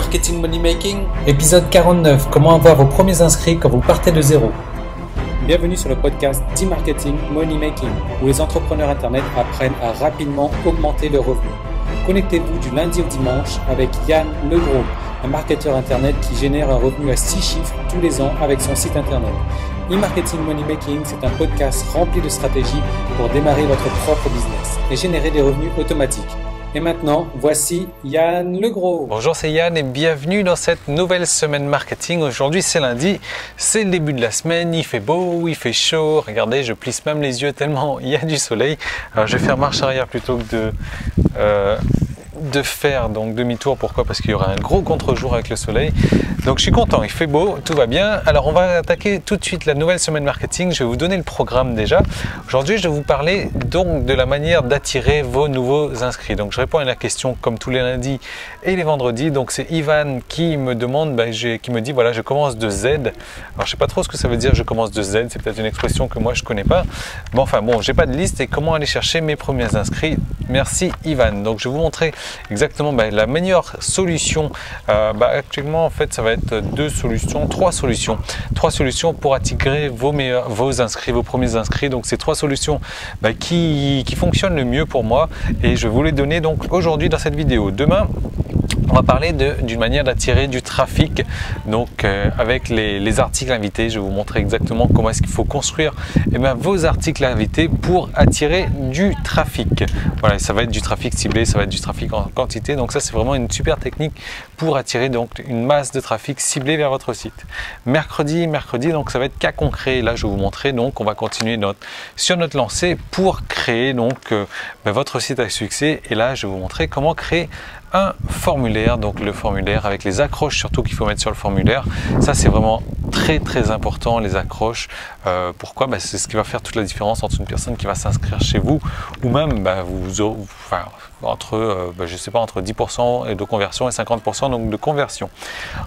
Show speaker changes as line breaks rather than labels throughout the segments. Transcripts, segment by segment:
Marketing Money Making.
Épisode 49, comment avoir vos premiers inscrits quand vous partez de zéro.
Bienvenue sur le podcast d'e-marketing Money Making, où les entrepreneurs internet apprennent à rapidement augmenter leurs revenus. Connectez-vous du lundi au dimanche avec Yann Legros, un marketeur internet qui génère un revenu à 6 chiffres tous les ans avec son site internet. E-marketing Money Making, c'est un podcast rempli de stratégies pour démarrer votre propre business et générer des revenus automatiques. Et maintenant, voici Yann Legros.
Bonjour, c'est Yann et bienvenue dans cette nouvelle semaine marketing. Aujourd'hui, c'est lundi, c'est le début de la semaine, il fait beau, il fait chaud. Regardez, je plisse même les yeux tellement il y a du soleil. Alors, je vais faire marche arrière plutôt que de faire donc demi-tour. Pourquoi? Parce qu'il y aura un gros contre-jour avec le soleil. Donc je suis content, il fait beau, tout va bien. Alors on va attaquer tout de suite la nouvelle semaine marketing. Je vais vous donner le programme déjà. Aujourd'hui, je vais vous parler donc de la manière d'attirer vos nouveaux inscrits. Donc je réponds à la question comme tous les lundis et les vendredis. Donc c'est Ivan qui me demande, qui me dit voilà, je commence de Z. Alors je sais pas trop ce que ça veut dire, je commence de Z. C'est peut-être une expression que moi je connais pas. Mais enfin bon, j'ai pas de liste et comment aller chercher mes premiers inscrits. Merci Ivan. Donc je vais vous montrer exactement la meilleure solution. Actuellement en fait ça va être trois solutions pour attirer vos inscrits, vos premiers inscrits. Donc ces trois solutions qui fonctionnent le mieux pour moi et je vais vous les donner donc aujourd'hui dans cette vidéo. Demain on va parler d'une manière d'attirer du trafic, donc avec les articles invités. Je vais vous montrer exactement comment est-ce qu'il faut construire vos articles invités pour attirer du trafic. Voilà, ça va être du trafic ciblé, ça va être du trafic en quantité. Donc ça, c'est vraiment une super technique pour attirer donc une masse de trafic ciblé vers votre site. Mercredi, donc ça va être cas concret. Là, je vais vous montrer. Donc, on va continuer sur notre lancée pour créer donc votre site à succès. Et là, je vais vous montrer comment créer un formulaire, donc le formulaire avec les accroches surtout qu'il faut mettre sur le formulaire. Ça c'est vraiment très important, les accroches. Pourquoi? C'est ce qui va faire toute la différence entre une personne qui va s'inscrire chez vous ou même entre 10% de conversion et 50% donc de conversion.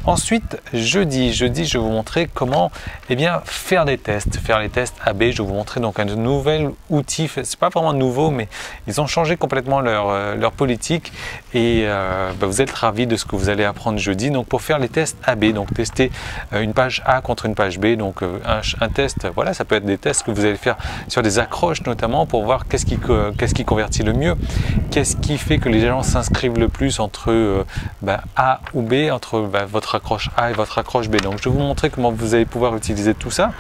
Ensuite jeudi je vais vous montrer comment faire des tests, les tests AB. Je vais vous montrer donc un nouvel outil. C'est pas vraiment nouveau, mais ils ont changé complètement leur politique et vous êtes ravis de ce que vous allez apprendre jeudi. Donc pour faire les tests AB, donc tester une page A contre une page B, donc un test, voilà, ça peut être des tests que vous allez faire sur des accroches notamment pour voir qu'est-ce qui convertit le mieux, qu'est-ce qui fait que les gens s'inscrivent le plus entre A ou B, entre votre accroche A et votre accroche B. Donc je vais vous montrer comment vous allez pouvoir utiliser tout ça.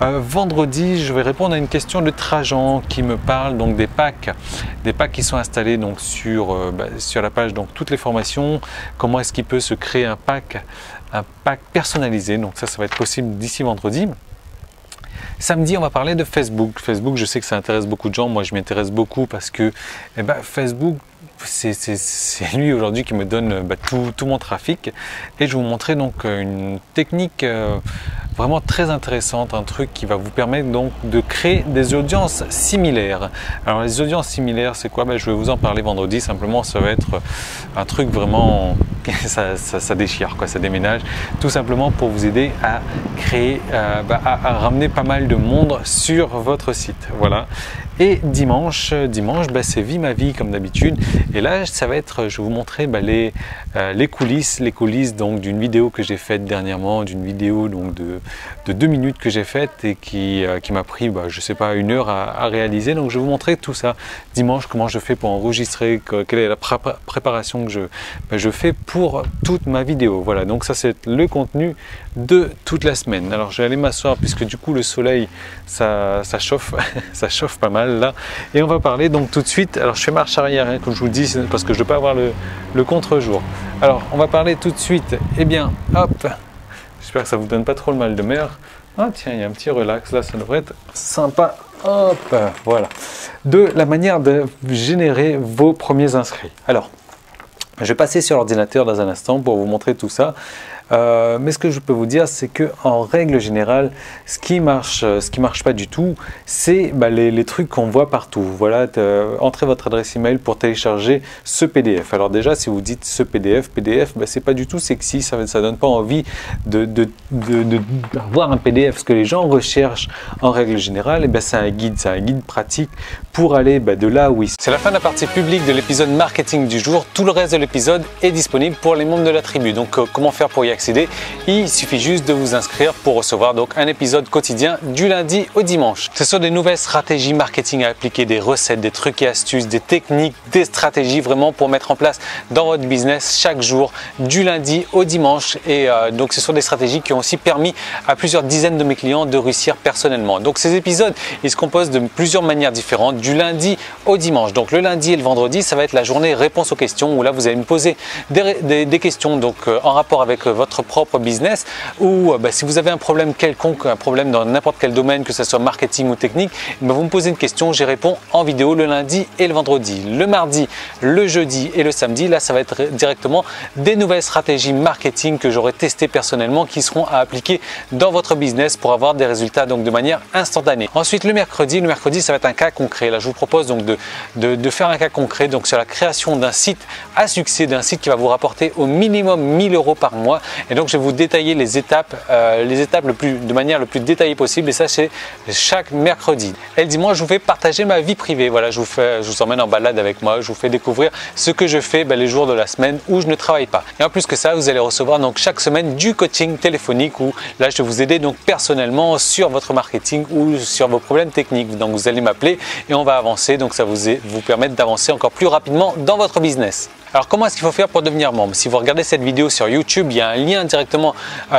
Vendredi, je vais répondre à une question de Trajan qui me parle donc des packs qui sont installés donc sur la page, donc toutes les formations, comment est-ce qu'il peut se créer un pack personnalisé. Donc ça va être possible d'ici vendredi. Samedi, on va parler de Facebook. Facebook, je sais que ça intéresse beaucoup de gens. Moi, je m'y intéresse beaucoup parce que Facebook, c'est lui aujourd'hui qui me donne tout mon trafic. Et je vais vous montrer donc une technique vraiment très intéressante, un truc qui va vous permettre donc de créer des audiences similaires. Alors les audiences similaires, c'est quoi? Je vais vous en parler vendredi. Simplement, ça va être un truc vraiment ça déchire, quoi, ça déménage, tout simplement pour vous aider à créer, à ramener pas mal de monde sur votre site. Voilà. Et dimanche, c'est Vie ma vie comme d'habitude. Et là, ça va être, je vais vous montrer les coulisses donc d'une vidéo que j'ai faite dernièrement, d'une vidéo donc de 2 minutes que j'ai faite et qui m'a pris, je sais pas, 1 heure à réaliser. Donc je vais vous montrer tout ça dimanche, comment je fais pour enregistrer, quelle est la préparation que je fais pour toute ma vidéo. Voilà, donc ça c'est le contenu de toute la semaine. Alors je vais aller m'asseoir puisque du coup le soleil ça chauffe, ça chauffe pas mal là. Et on va parler donc tout de suite. Alors je fais marche arrière, comme je vous le dis, parce que je ne veux pas avoir le contre-jour. Alors on va parler tout de suite. Hop, j'espère que ça vous donne pas trop le mal de mer. Ah tiens, il y a un petit relax là, ça devrait être sympa. Hop, voilà. De la manière de générer vos premiers inscrits. Alors, je vais passer sur l'ordinateur dans un instant pour vous montrer tout ça. Mais ce que je peux vous dire, c'est que en règle générale, ce qui marche pas du tout, c'est les trucs qu'on voit partout. Voilà, entrez votre adresse email pour télécharger ce PDF. Alors déjà, si vous dites ce PDF, c'est pas du tout sexy, ça donne pas envie d'avoir un PDF. Ce que les gens recherchent en règle générale, c'est un guide pratique pour aller de là où ils sont. C'est la fin de la partie publique de l'épisode marketing du jour. Tout le reste de l'épisode est disponible pour les membres de la tribu. Donc comment faire pour y accéder? Il suffit juste de vous inscrire pour recevoir donc un épisode quotidien du lundi au dimanche. Ce sont des nouvelles stratégies marketing à appliquer, des recettes, des trucs et astuces, des techniques, des stratégies vraiment pour mettre en place dans votre business chaque jour du lundi au dimanche. Et donc ce sont des stratégies qui ont aussi permis à plusieurs dizaines de mes clients de réussir personnellement. Donc ces épisodes, ils se composent de plusieurs manières différentes du lundi au dimanche. Donc le lundi et le vendredi, ça va être la journée réponse aux questions où là vous allez me poser des questions donc en rapport avec votre propre business ou si vous avez un problème quelconque, un problème dans n'importe quel domaine, que ce soit marketing ou technique, vous me posez une question, j'y réponds en vidéo le lundi et le vendredi. Le mardi, le jeudi et le samedi, là ça va être directement des nouvelles stratégies marketing que j'aurai testées personnellement qui seront à appliquer dans votre business pour avoir des résultats donc de manière instantanée. Ensuite le mercredi ça va être un cas concret. Là je vous propose donc de faire un cas concret donc sur la création d'un site à succès, d'un site qui va vous rapporter au minimum 1000 € par mois. Et donc je vais vous détailler les étapes de manière le plus détaillée possible, et ça c'est chaque mercredi. Et le dimanche je vous fais partager ma vie privée. Voilà, je vous emmène en balade avec moi, je vous fais découvrir ce que je fais les jours de la semaine où je ne travaille pas. Et en plus que ça, vous allez recevoir donc chaque semaine du coaching téléphonique où là je vais vous aider donc personnellement sur votre marketing ou sur vos problèmes techniques. Donc vous allez m'appeler et on va avancer, donc ça vous permettre d'avancer encore plus rapidement dans votre business. Alors comment est-ce qu'il faut faire pour devenir membre? Si vous regardez cette vidéo sur YouTube, il y a un lien directement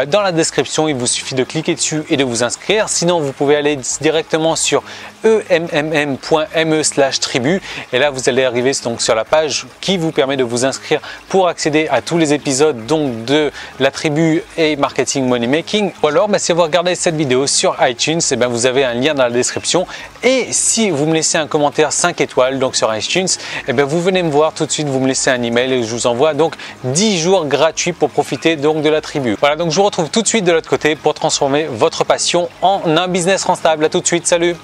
dans la description, il vous suffit de cliquer dessus et de vous inscrire. Sinon vous pouvez aller directement sur emmm.me/tribu et là vous allez arriver donc sur la page qui vous permet de vous inscrire pour accéder à tous les épisodes donc de la tribu et marketing money making. Ou alors si vous regardez cette vidéo sur iTunes, vous avez un lien dans la description, et si vous me laissez un commentaire 5 étoiles donc sur iTunes, vous venez me voir tout de suite, vous me laissez un email et je vous envoie donc 10 jours gratuits pour profiter donc de la tribu. Voilà, donc je vous retrouve tout de suite de l'autre côté pour transformer votre passion en un business rentable. À tout de suite, salut.